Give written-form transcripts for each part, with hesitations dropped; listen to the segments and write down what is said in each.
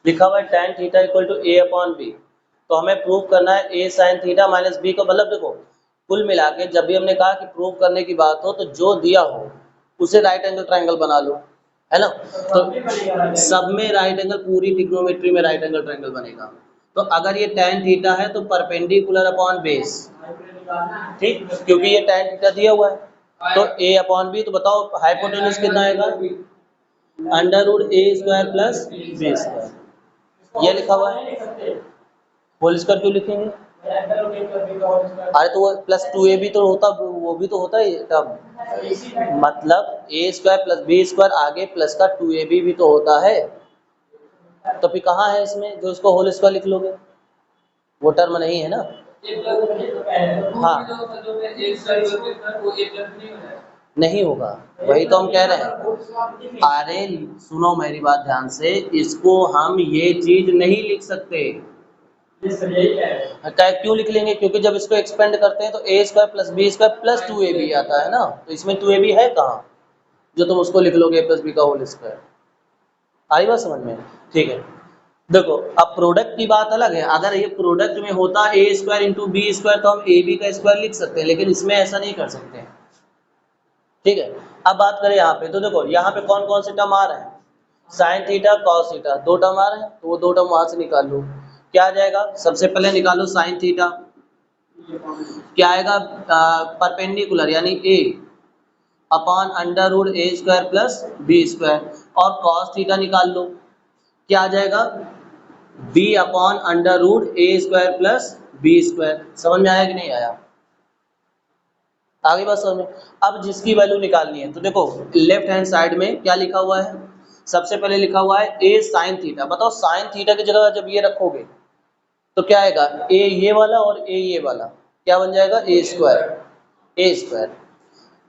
लिखा हुआ है tan theta equal to a upon B. तो हमें प्रूव करना है a sin theta minus B का मतलब देखो कुल मिला के जब भी हमने कहा कि प्रूव करने की बात हो तो जो दिया हो उसे राइट एंगल ट्रायंगल बना लो, है ना। तो सब में राइट एंगल, पूरी ट्रिग्नोमेट्री में राइट एंगल ट्रायंगल बनेगा। तो अगर ये tan थीटा है तो परपेंडिकुलर अपॉन बेस, ठीक, क्योंकि ये tan थीटा दिया हुआ है। तो a अपॉन बी, तो बताओ हाइपोटेन्यूज कितना आएगा, under root A square plus B square, ये लिखा हुआ है। होल स्क्वायर क्यों लिखेंगे, अरे तो वो प्लस 2ab तो होता, वो भी तो होता है तब, मतलब a square plus B square आगे प्लस का 2ab भी तो होता है। तो फिर कहाँ है इसमें जो इसको होल स्क्वायर लिख लोगे, वो टर्म नहीं है ना। हाँ नहीं होगा, वही तो हम कह रहे हैं। अरे सुनो मेरी बात ध्यान से, इसको हम ये चीज नहीं लिख सकते। क्यों लिख लेंगे, क्योंकि जब इसको एक्सपेंड करते हैं तो A square plus B square plus 2ab आता है ना, तो इसमें 2ab है कहाँ जो तुम उसको लिख लोगे प्लस बी का होल स्क्वायर। आई बात समझ में, ठीक है। देखो अब प्रोडक्ट की बात अलग है, अगर ये प्रोडक्ट में होता ए स्क्वायर इंटू बी स्क्वायर तो हम ए बी का स्क्वायर लिख सकते हैं, लेकिन इसमें ऐसा नहीं कर सकते, ठीक है। अब बात करें यहाँ पे, तो देखो यहाँ पे कौन कौन से टर्म आ रहे हैं, साइन थीटा कॉस थीटा, दो टर्म आ रहे हैं, तो वो दो टर्म वहां से निकाल लो। क्या आ जाएगा, सबसे पहले निकालो साइन थीटा, क्या आएगा, परपेंडिकुलर यानी ए upon under root A square plus B square, और कॉस थीटा निकाल लो, क्या आ जाएगा, B upon under root A square plus B square. समझ में आया कि नहीं आया, आगे बात समझ में। अब जिसकी वैल्यू निकालनी है तो देखो लेफ्ट हैंड साइड में क्या लिखा हुआ है, सबसे पहले लिखा हुआ है ए साइन थीटा। बताओ साइन थीटा की जगह जब ये रखोगे तो क्या आएगा, ए ये वाला और ए ये वाला, क्या बन जाएगा, ए स्क्वायर, ए स्क्वायर।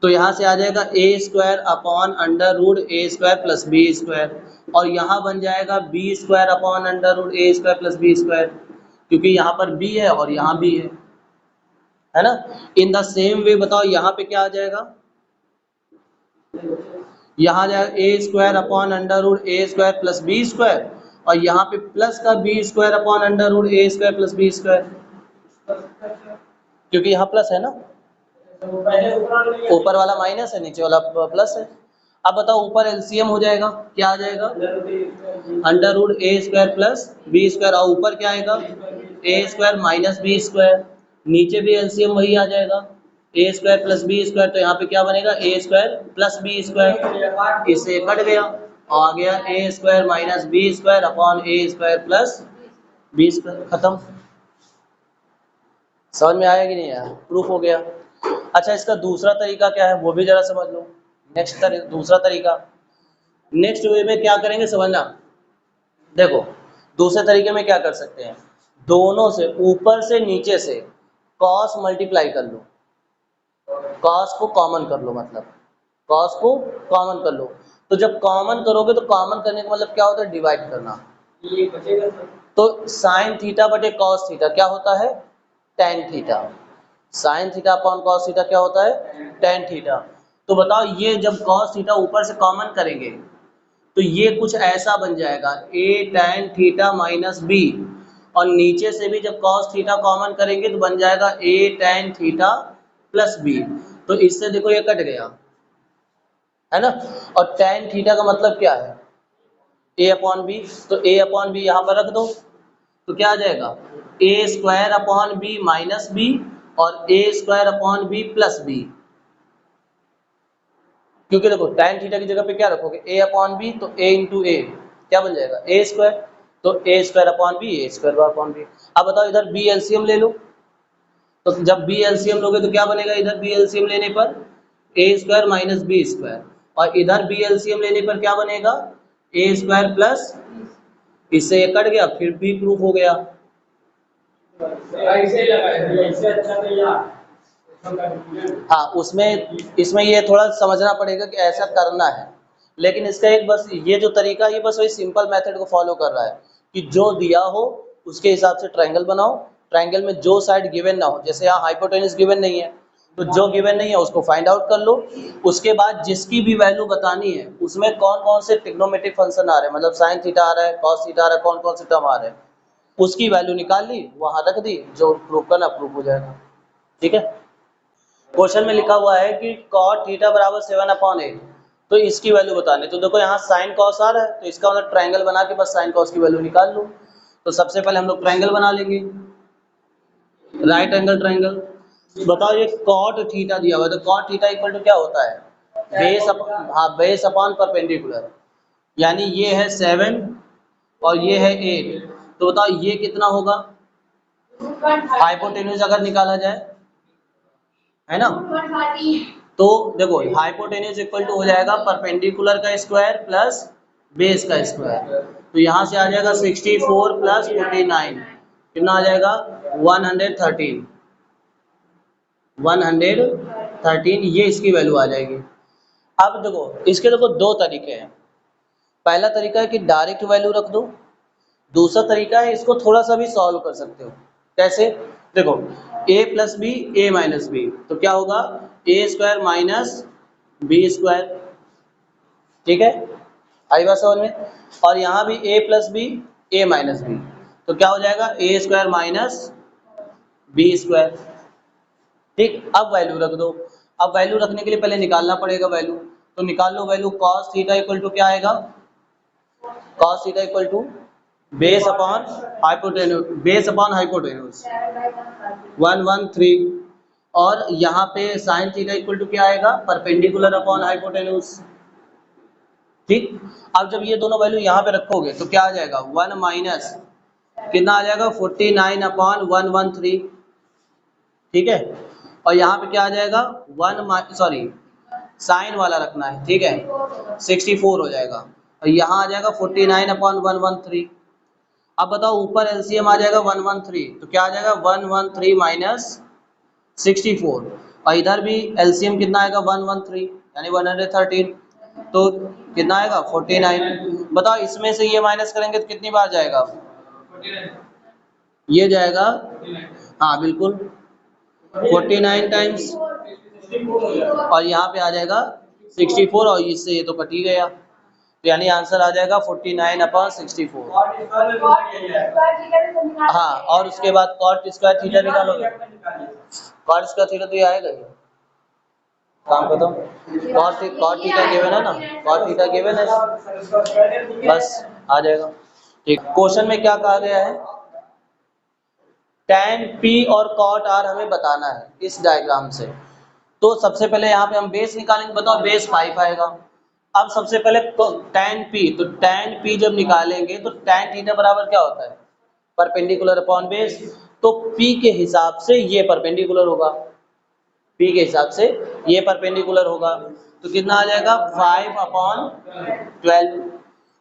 तो यहाँ से आ जाएगा A square upon under root A square plus B square, और यहाँ बन जाएगा B square upon under root A square plus B square, क्योंकि यहाँ पर बी है और यहाँ बी है ना। इन द सेम वे बताओ यहाँ पे क्या आ जाएगा, यहाँ आ जाएगा A square upon under root A square plus B square, और यहाँ पे प्लस का B square upon under root A square plus B square, क्योंकि यहाँ प्लस है ना, ऊपर वाला माइनस है नीचे वाला प्लस है। अब बताओ ऊपर एलसीएम हो जाएगा, क्या आ जाएगा, under root A square plus B square, और ऊपर क्या आएगा, A square minus B square, नीचे भी एलसीएम वही आ जाएगा, A square plus B square, तो यहाँ पे क्या बनेगा, A square plus B square, इससे कट गया और आ गया A square minus B square upon A square plus B square, खत्म। समझ में आया कि नहीं आया, प्रूफ हो गया। अच्छा इसका दूसरा तरीका क्या है वो भी जरा समझ लो। दूसरा तरीका, नेक्स्ट वे में क्या करेंगे समझना। देखो दूसरे तरीके में क्या कर सकते हैं, दोनों से ऊपर से नीचे से कॉस मल्टीप्लाई कर लो, कॉस को कॉमन कर लो, मतलब कॉस को कॉमन कर लो। तो जब कॉमन करोगे तो कॉमन करने का मतलब क्या होता है, डिवाइड करना। तो साइन थीटा बटे कॉस थीटा क्या होता है, tan theta. Sine theta upon cos theta क्या होता है, टेन थीटा। तो बताओ ये जब कॉस थीटा ऊपर से कॉमन करेंगे तो ये कुछ ऐसा बन जाएगा, ए टेन थीटा माइनस बी, और नीचे से भी जब कॉस थीटा कॉमन करेंगे तो बन जाएगा ए टेन थीटा प्लस बी। तो इससे देखो ये कट गया है ना, और टेन थीटा का मतलब क्या है, ए अपॉन बी, तो ए अपॉन बी यहाँ पर रख दो, तो क्या आ जाएगा, A square upon B minus B और A square upon B plus B. क्योंकि देखो tan थीटा की जगह पे क्या रखोगे, a अपॉन बी, तो a इंटू ए क्या बन जाएगा, a स्क्वायर, तो a square upon B, A square upon B. अब बताओ इधर b एलसीएम ले लो, तो जब b एलसीएम लोगे तो क्या बनेगा, इधर b एलसीएम लेने पर a square minus B square, और इधर b एलसीएम लेने पर क्या बनेगा, a स्क्वायर प्लस, इससे ये कट गया, फिर भी प्रूफ हो गया। हाँ उसमें इसमें ये थोड़ा समझना पड़ेगा कि ऐसा करना है, लेकिन इसका एक बस ये जो तरीका है बस वही सिंपल मेथड को फॉलो कर रहा है कि जो दिया हो उसके हिसाब से ट्रायंगल बनाओ, ट्रायंगल में जो साइड गिवन ना हो, जैसे यहाँ हाइपोटेन्यूज गिवन नहीं है तो जो गिवन नहीं है उसको फाइंड आउट कर लो। उसके बाद जिसकी भी वैल्यू बतानी है उसमें कौन कौन से ट्रिग्नोमेट्रिक फंक्शन आ रहे हैं, मतलब साइन थीटा आ रहा है, कॉस थीटा आ रहा है, कौन कौन से टर्म आ रहे हैं, उसकी वैल्यू निकाल ली, वहां रख दी, जो प्रूव करना प्रूव हो जाएगा। ठीक है। क्वेश्चन में लिखा हुआ है कि cot थीटा बराबर 7/8, तो इसकी वैल्यू बतानी। तो देखो यहाँ साइन कॉस आ रहा है, तो इसका मतलब ट्रायंगल बना के बस साइन कॉस की वैल्यू निकाल लो। तो सबसे पहले हम लोग ट्रायंगल बना लेंगे, राइट एंगल ट्रायंगल। बताओ ये cot थीटा दिया हुआ है, तो cot थीटा इक्वल टू क्या होता है, बेस अपॉन परपेंडिकुलर, यानी ये है 7 और ये है 8, तो बताओ ये कितना होगा, हाइपोटेन्यूज अगर निकाला जाए, है ना। तो देखो हाइपोटेन्यूज इक्वल टू हो जाएगा परपेंडिकुलर का स्क्वायर प्लस बेस का स्क्वायर, तो यहाँ से आ जाएगा 64 प्लस 49, कितना आ जाएगा 113, 113, ये इसकी वैल्यू आ जाएगी। अब देखो इसके देखो दो तरीके हैं, पहला तरीका है कि डायरेक्ट वैल्यू रख दो, दूसरा तरीका है इसको थोड़ा सा भी सॉल्व कर सकते हो। कैसे, देखो a plus B A minus B, तो क्या होगा A square minus B square, ठीक है, आई बात समझ में। और यहाँ भी a plus B A minus B, तो क्या हो जाएगा A square minus B square. ठीक, अब वैल्यू रख दो। अब वैल्यू रखने के लिए पहले निकालना पड़ेगा वैल्यू, तो निकाल लो value, cos theta equal to क्या आएगा, cos theta equal to base upon hypotenuse, base upon hypotenuse 113, और यहाँ पे साइन थीटा इक्वल टू क्या आएगा, परपेंडिकुलर अपॉन हाइपोटेन्यूज। ठीक, अब जब ये दोनों वैल्यू यहाँ पे रखोगे तो क्या आ जाएगा 1 माइनस कितना आ जाएगा 49 अपॉन 113, ठीक है। और यहाँ पे क्या आ जाएगा 1 सॉरी साइन वाला रखना है, ठीक है, 64 हो जाएगा, और यहाँ आ जाएगा 49 अपॉन 113। अब बताओ ऊपर एलसीएम आ जाएगा 113, तो क्या आ जाएगा 113 माइनस 64, और इधर भी एलसीएम कितना आएगा 113 यानी 113, तो कितना आएगा 49। बताओ इसमें से ये माइनस करेंगे तो कितनी बार जाएगा, ये जाएगा, हाँ बिल्कुल 49 टाइम्स, और यहाँ पे आ जाएगा 64, और इससे ये तो कट ही गया, तो यानी आंसर आ जाएगा 49 अपॉन 64। हाँ, और उसके बाद cot स्क्वायर थीटा निकालोगे, cot स्क्वायर थीटा तो ये आएगा ही, काम खत्म। cot थीटा गिवन है ना, cot थीटा गिवन है, बस आ जाएगा। ठीक, क्वेश्चन में क्या कहा गया है, tan p और cot r हमें बताना है इस डायग्राम से। तो सबसे पहले यहाँ पे हम बेस निकालेंगे, बताओ बेस 5 आएगा। अब सबसे पहले tan p, तो tan p जब निकालेंगे तो tan थीटा बराबर क्या होता है, परपेंडिकुलर अपॉन बेस, तो p के हिसाब से ये परपेंडिकुलर होगा, p के हिसाब से ये परपेंडिकुलर होगा, तो कितना आ जाएगा 5 अपॉन 12।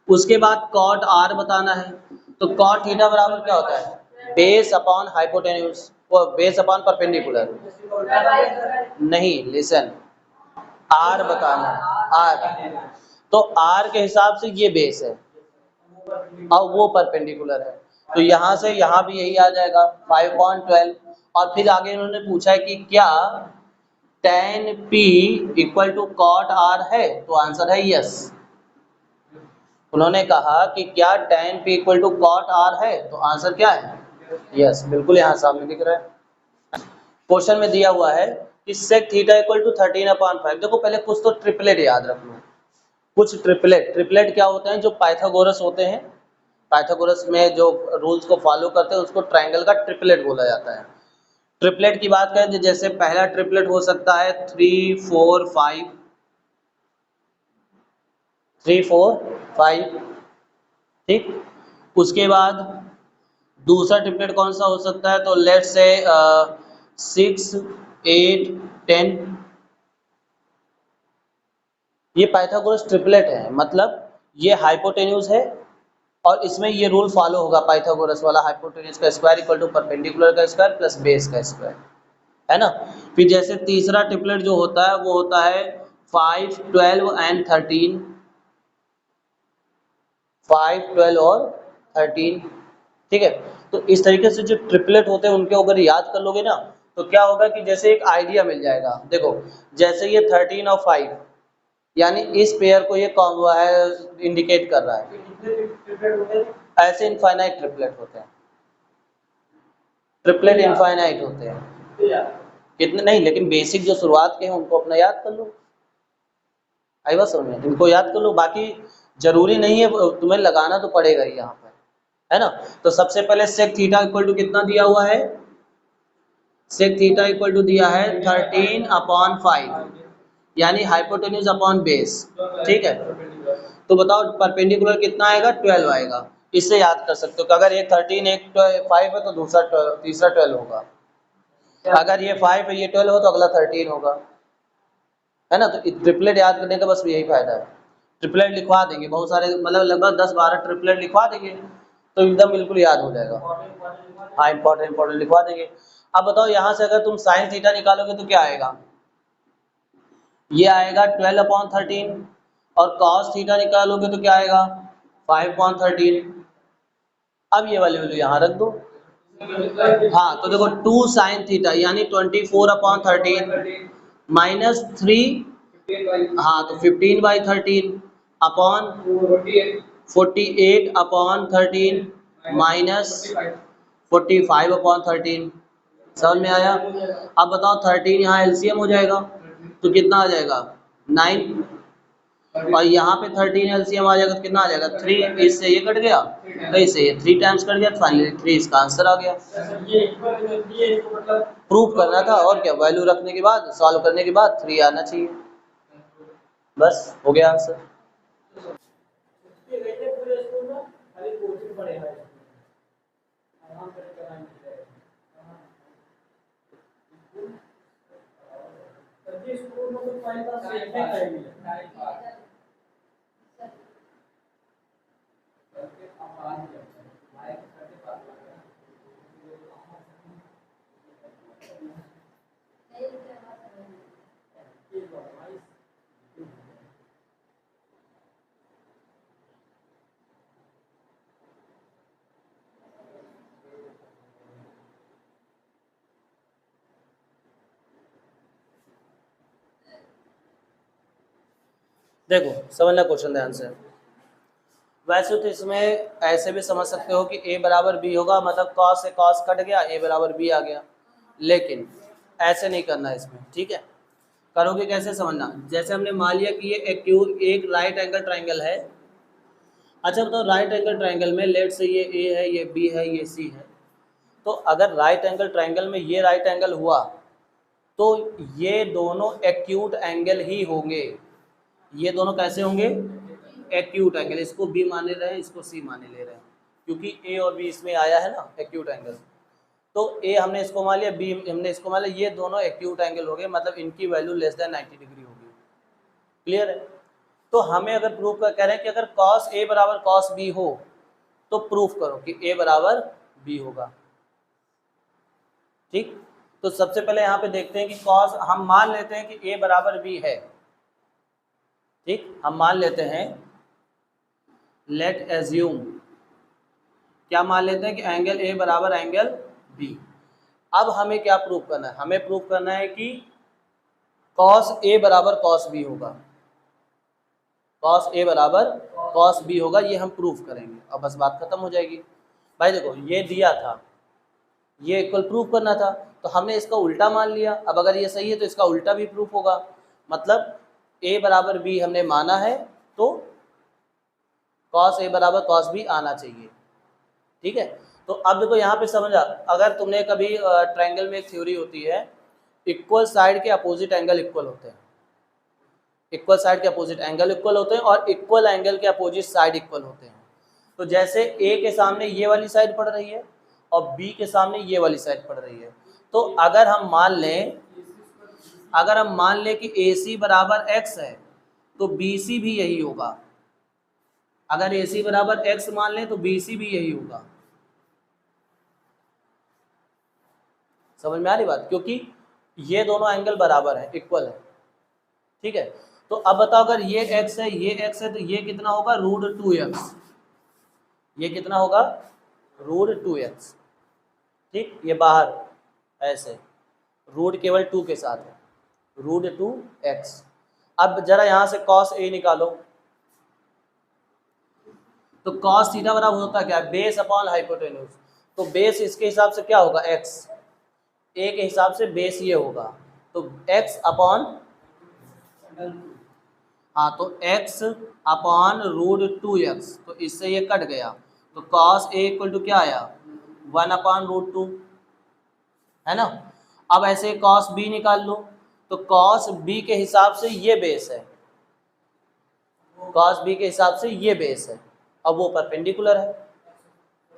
उसके बाद cot r बताना है, तो cot थीटा बराबर क्या होता है, बेस अपॉन हाइपोटेन्यूज, वो बेस अपॉन परपेंडिकुलर, नहीं लिसन, r बताना है, r, तो r के हिसाब से ये बेस है और वो परपेंडिकुलर है, तो यहाँ से यहाँ भी यही आ जाएगा 5/12। और फिर आगे इन्होंने पूछा है कि क्या tan p equal to cot r है, तो आंसर है यस। उन्होंने कहा कि क्या tan p equal to cot r है, तो आंसर क्या है यस, बिल्कुल यहाँ सामने दिख रहा है। क्वेश्चन में दिया हुआ है कि sec थीटा इक्वल टू 13/5। देखो पहले कुछ तो ट्रिपलेट याद रख लो, कुछ ट्रिपलेट क्या होते हैं, जो पाइथागोरस होते हैं, पाइथागोरस में जो रूल्स को फॉलो करते हैं उसको ट्रायंगल का ट्रिपलेट बोला जाता है। ट्रिपलेट की बात करें तो जैसे पहला ट्रिपलेट हो सकता है 3 4 5, 3 4 5, ठीक। उसके बाद दूसरा ट्रिपलेट कौन सा हो सकता है, तो लेट्स से 6 8 10, ये पाइथागोरस ट्रिपलेट है, मतलब ये हाइपोटेन्यूज है और इसमें ये रूल फॉलो होगा पाइथागोरस वाला, हाइपोटेन्यूज का स्क्वायर इक्वल टू परपेंडिकुलर का स्क्वायर प्लस बेस का स्क्वायर, है ना। फिर जैसे तीसरा ट्रिपलेट जो होता है वो होता है 5 12 एंड 13, 5 12 और 13, ठीक है। तो इस तरीके से जो ट्रिपलेट होते हैं उनको अगर याद कर लोगे ना तो क्या होगा कि जैसे एक आइडिया मिल जाएगा। देखो जैसे ये 13 और 5 यानी इस पेयर को ये कॉम्बो है इंडिकेट कर रहा है। ऐसे इनफाइनाइट ट्रिपलेट होते हैं, ट्रिपलेट इनफाइनाइट होते हैं। कितने नहीं, लेकिन बेसिक जो शुरुआत के हैं उनको अपना याद कर लो। आई बात समझ में, इनको याद कर लो, बाकी जरूरी नहीं है, तुम्हें लगाना तो पड़ेगा ही यहाँ पर, है ना। तो सबसे पहले सेक थीटा इक्वल टू कितना दिया हुआ है, सेक थीटा इक्वल टू दिया है 13/5 यानी हाइपोटेन्यूज अपॉन बेस, ठीक है। तो बताओ परपेंडिकुलर कितना आएगा, 12 आएगा। इससे याद कर सकते हो कि अगर ये 13 एक 5 है तो दूसरा 12, तीसरा 12 होगा। अगर ये 5 है ये 12 हो तो अगला 13 होगा, है ना। तो ट्रिपलेट याद करने का बस यही फायदा है। ट्रिपलेट लिखवा देंगे बहुत सारे, मतलब लगभग 10-12 ट्रिपलेट लिखवा देंगे तो एकदम बिल्कुल याद हो जाएगा। हाँ इंपॉर्टेंट लिखवा देंगे। अब बताओ यहाँ से अगर तुम साइन थीटा निकालोगे तो क्या आएगा, ये आएगा 12/13 और cos थीटा निकालोगे तो क्या आएगा 5/13। अब ये वाली वैल्यू यहाँ रख दो। हाँ तो देखो 2 sin थीटा यानी 24/13 माइनस 3, हाँ तो 15/13 अपॉन 48/13 माइनस 45/13। समझ में आया। अब बताओ 13 यहाँ एलसीएम हो जाएगा तो कितना आ जाएगा 9, और यहाँ पे 13 एलसीएम आ जाएगा तो कितना आ जाएगा 3, इससे ये कट गया तो इससे ये 3 टाइम्स कट गया, फाइनली 3 इसका आंसर आ गया। प्रूफ करना था और क्या, वैल्यू रखने के बाद सॉल्व करने के बाद 3 आना चाहिए, बस हो गया आंसर। देखो समझना क्वेश्चन ध्यान से। वैसे तो इसमें ऐसे भी समझ सकते हो कि a बराबर b होगा, मतलब cos से cos कट गया, a बराबर b आ गया, लेकिन ऐसे नहीं करना इसमें, ठीक है। करोगे कैसे समझना, जैसे हमने मान लिया कि ये एक राइट एंगल ट्राइंगल है। अच्छा बताओ राइट एंगल ट्राइंगल में लेट से ये a है, ये b है, ये c है, तो अगर राइट एंगल ट्राइंगल में ये राइट एंगल हुआ तो ये दोनों एक्यूट एंगल ही होंगे। ये दोनों कैसे होंगे, एक्यूट एंगल। इसको बी मान ले रहे हैं, इसको सी मान ले रहे हैं, क्योंकि ए और बी इसमें आया है ना एक्यूट एंगल। तो ए हमने इसको मान लिया, बी हमने इसको मान लिया, ये दोनों एक्यूट एंगल हो गए, मतलब इनकी वैल्यू लेस देन 90 डिग्री होगी। क्लियर है। तो हमें अगर प्रूफ कर कह रहे हैं कि अगर cos ए बराबर cos बी हो तो प्रूफ करो कि ए बराबर बी होगा, ठीक। तो सबसे पहले यहाँ पे देखते हैं कि cos, हम मान लेते हैं कि a बराबर b है, ठीक। हम मान लेते हैं, लेट एज्यूम, क्या मान लेते हैं कि एंगल a बराबर एंगल b। अब हमें क्या प्रूफ करना है, हमें प्रूफ करना है कि cos a बराबर cos b होगा, cos a बराबर cos b होगा, ये हम प्रूफ करेंगे। अब बस बात खत्म हो जाएगी। भाई देखो ये दिया था, ये इक्वल प्रूफ करना था, तो हमने इसका उल्टा मान लिया। अब अगर ये सही है तो इसका उल्टा भी प्रूफ होगा, मतलब a बराबर b हमने माना है तो cos a बराबर cos b आना चाहिए, ठीक है। तो अब देखो यहाँ पे समझा, अगर तुमने कभी ट्रायंगल में एक थ्योरी होती है, इक्वल साइड के अपोजिट एंगल इक्वल होते हैं, इक्वल साइड के अपोजिट एंगल इक्वल होते हैं और इक्वल एंगल के अपोजिट साइड इक्वल होते हैं। तो जैसे a के सामने ये वाली साइड पड़ रही है और b के सामने ये वाली साइड पड़ रही है, तो अगर हम मान लें कि AC बराबर x है तो BC भी यही होगा। अगर AC बराबर x मान लें तो BC भी यही होगा। समझ में आ रही बात, क्योंकि ये दोनों एंगल बराबर है, इक्वल है, ठीक है। तो अब बताओ अगर ये x है, ये x है, तो ये कितना होगा √2x, ये कितना होगा √2x, ठीक। ये बाहर ऐसे, रूट केवल 2 के साथ है, रूट 2x। अब जरा यहाँ से cos a निकालो, तो cos थीटा बराबर होता क्या है, बेस अपॉन हाइपोटेन्यूज। तो बेस इसके हिसाब से क्या होगा, x, a के हिसाब से बेस ये होगा, तो x अपॉन, हाँ तो x अपॉन रूट 2x, तो इससे ये कट गया, तो cos a इक्वल टू क्या आया, 1 अपॉन रूट 2, है ना। अब ऐसे cos b निकाल लो, तो cos b के हिसाब से ये बेस है, cos b के हिसाब से ये बेस है, अब वो परपेंडिकुलर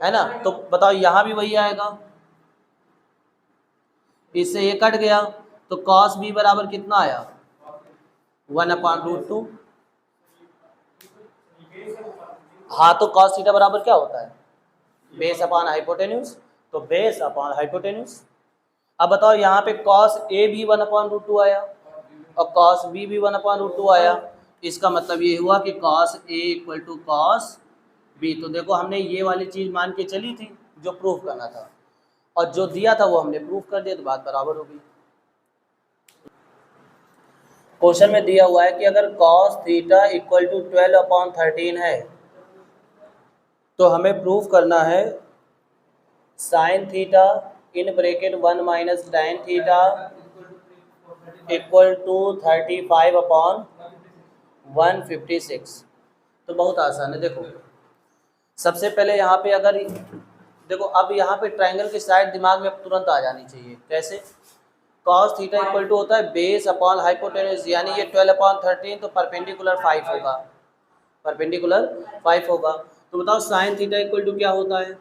है ना। तो बताओ यहाँ भी वही आएगा, इससे ये कट गया, तो cos b बराबर कितना आया, 1 अपॉन रूट 2। हाँ तो cos थीटा बराबर क्या होता है, बेस अपॉन हाइपोटेन्यूज, तो बेस अपॉन हाइपोटेन्यूज। अब बताओ यहाँ पे cos a भी 1 अपॉन रूट 2 आया और cos b भी 1 अपॉन रूट 2 आया, इसका मतलब ये हुआ कि cos a equal to cos b। तो देखो हमने ये वाली चीज़ मान के चली थी जो प्रूफ करना था, और जो दिया था वो हमने प्रूफ कर दिया, तो बात बराबर हो गई। क्वेश्चन में दिया हुआ है कि अगर cos theta equal to 12 upon 13 है, तो हमें प्रूफ करना है sine theta in bracket 1 minus tan theta equal to 35 upon 156। तो बहुत आसान है। देखो सबसे पहले यहाँ पे अगर देखो, अब यहाँ पे ट्रायंगल की साइड दिमाग में तुरंत आ जानी चाहिए। कैसे, cos थीटा इक्वल टू होता है बेस अपॉन हाइपोटेन्यूज, यानी ये 12 अपॉन 13, तो परपेंडिकुलर 5 होगा, परपेंडिकुलर 5 होगा। तो बताओ साइन थीटा इक्वल टू क्या होता है,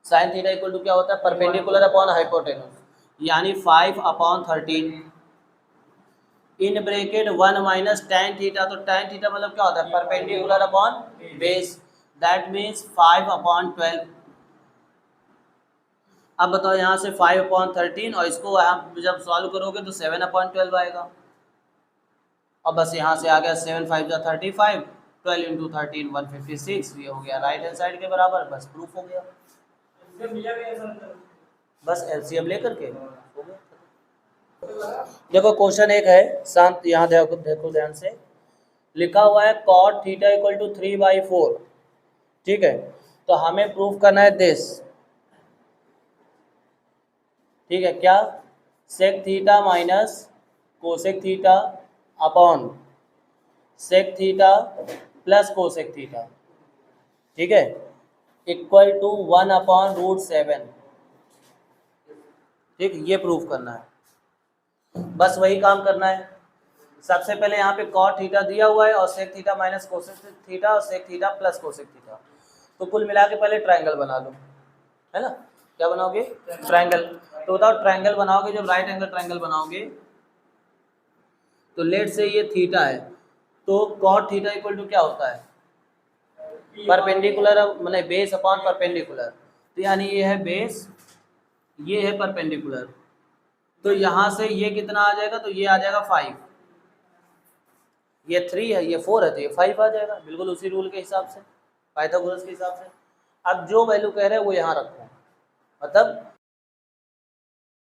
साइन थीटा इक्वल टू क्या होता है, परपेंडिकुलर अपॉन हाइपोटेन्यूज, यानी 5 अपॉन 13 इन ब्रैकेट 1 माइनस tan थीटा। तो tan थीटा मतलब क्या होता है, perpendicular upon base, that means 5 upon 12। अब बताओ यहाँ से 5 अपॉन 13 और इसको यहाँ जब सॉल्व करोगे तो 7 अपॉन 12 आएगा, और बस यहाँ से आ गया 7 5 जा 35, 12 इंटू 13 156, ये हो गया राइट हैंड साइड के बराबर, बस प्रूफ हो गया। बस एलसीएम लेकर के हो गया। देखो क्वेश्चन एक है, शांत यहाँ देखो ध्यान से, लिखा हुआ है cot थीटा इक्वल टू 3/4, ठीक है। तो हमें प्रूफ करना है दिस, ठीक है, क्या, sec theta minus cosec theta upon sec theta plus cosec theta, ठीक है, इक्वल टू 1 अपॉन रूट 7, ठीक, ये प्रूफ करना है, बस वही काम करना है। सबसे पहले यहाँ पे cot थीटा दिया हुआ है और sec theta minus cosec theta और sec theta plus cosec theta, तो कुल मिला के पहले ट्रायंगल बना लो, है ना। क्या बनाओगे, ट्रायंगल। तो बताओ ट्रायंगल बनाओगे, जब राइट एंगल ट्रायंगल बनाओगे तो लेट से ये थीटा है, तो cot थीटा इक्वल टू क्या होता है, परपेंडिकुलर, मैंने बेस अपॉन परपेंडिकुलर, तो यानी ये है बेस, ये है परपेंडिकुलर, तो यहाँ से ये कितना आ जाएगा, तो ये आ जाएगा 5, ये 3 है, ये 4 है, तो ये 5 आ जाएगा, बिल्कुल उसी रूल के हिसाब से, पाइथागोरस के हिसाब से। अब जो वैल्यू कह रहे हैं वो यहाँ रखो, मतलब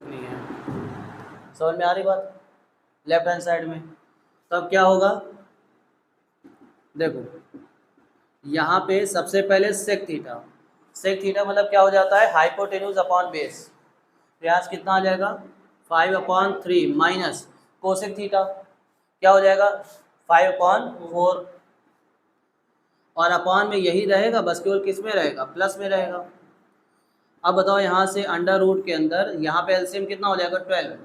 नहीं है, समझ में आ रही बात, लेफ्ट हैंड साइड में। तो अब क्या होगा, देखो यहाँ पे सबसे पहले सेक थीटा, सेक थीटा मतलब क्या हो जाता है, हाइपोटेन्यूज अपॉन बेस, तो यहाँ से कितना आ जाएगा 5 अपॉन 3 माइनस कोसेक थीटा, क्या हो जाएगा 5 अपॉन 4, और अपॉन में यही रहेगा, बस केवल किस में रहेगा, प्लस में रहेगा। अब बताओ यहाँ से अंडर रूट के अंदर यहाँ पे एलसीएम कितना हो जाएगा 12,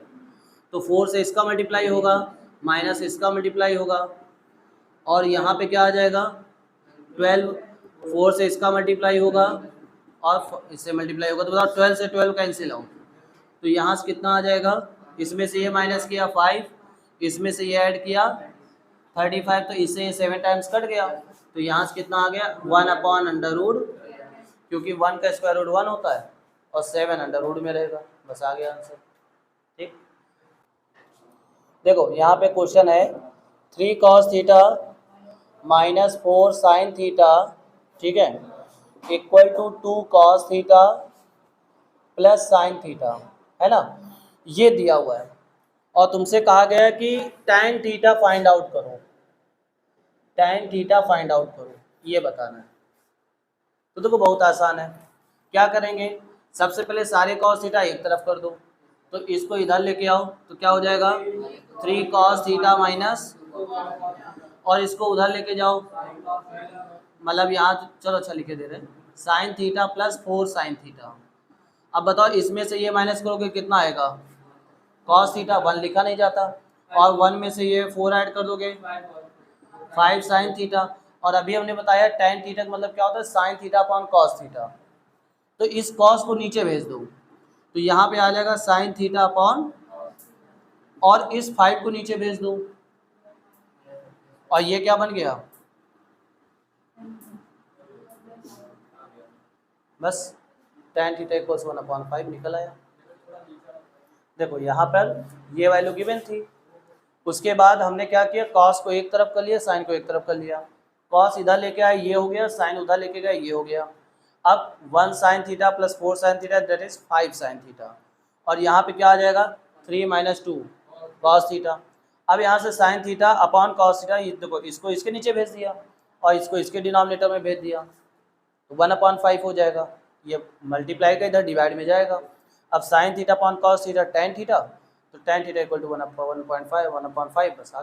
तो 4 से इसका मल्टीप्लाई होगा माइनस इसका मल्टीप्लाई होगा, और यहाँ पे क्या आ जाएगा 12, 4 से इसका मल्टीप्लाई होगा और इससे मल्टीप्लाई होगा, तो बताओ 12 से 12 कैंसिल आउट, तो यहाँ से कितना आ जाएगा, इसमें से ये माइनस किया 5, इसमें से ये ऐड किया 35, तो इससे ये 7 टाइम्स कट गया, तो यहाँ से कितना आ गया 1 अपॉन अंडर रूट, क्योंकि 1 का स्क्वायर रूट 1 होता है और 7 अंडर रूट में रहेगा, बस आ गया आंसर, ठीक। देखो यहाँ पे क्वेश्चन है 3 cos theta minus 4 sine theta, ठीक है, equal to 2 cos theta plus sine theta, है ना। ये दिया हुआ है और तुमसे कहा गया है कि tan थीटा फाइंड आउट करो, tan थीटा फाइंड आउट करो, ये बताना है। तो देखो बहुत आसान है, क्या करेंगे, सबसे पहले सारे cos थीटा एक तरफ कर दो, तो इसको इधर लेके आओ तो क्या हो जाएगा 3 cos थीटा माइनस, और इसको उधर लेके जाओ, मतलब यहाँ चलो अच्छा लिखे दे रहे हैं sine theta plus 4 sine theta. अब बताओ इसमें से ये माइनस करोगे कितना आएगा, cos थीटा 1 लिखा नहीं जाता, और 1 में से ये 4 ऐड कर दोगे 5 साइन थीटा, और अभी हमने बताया tan थीटा का मतलब क्या होता है sine theta upon cos theta, तो इस cos को नीचे भेज दो तो यहाँ पे आ जाएगा साइन थीटा अपॉन, और इस 5 को नीचे भेज दो और ये क्या बन गया, बस tan थीटा इक्वल्स 1/5 निकल आया। देखो यहाँ पर ये वैल्यू गिवन थी, उसके बाद हमने क्या किया cos को एक तरफ कर लिया, साइन को एक तरफ कर लिया, cos इधर लेके आए ये हो गया, साइन उधर लेके गए ये हो गया। अब 1 sine theta plus 4 sine theta that is 5 sine theta, और यहाँ पे क्या आ जाएगा 3 माइनस 2 cos थीटा। अब यहाँ से sine theta upon cos theta, देखो इसको इसके नीचे भेज दिया और इसको इसके डिनोमिनेटर में भेज दिया, तो 1/5 हो जाएगा, ये मल्टीप्लाई का इधर डिवाइड में जाएगा। अब sine theta upon cos theta tan theta, तो tan थीटा इक्वल टू 1/5 1/5 बस।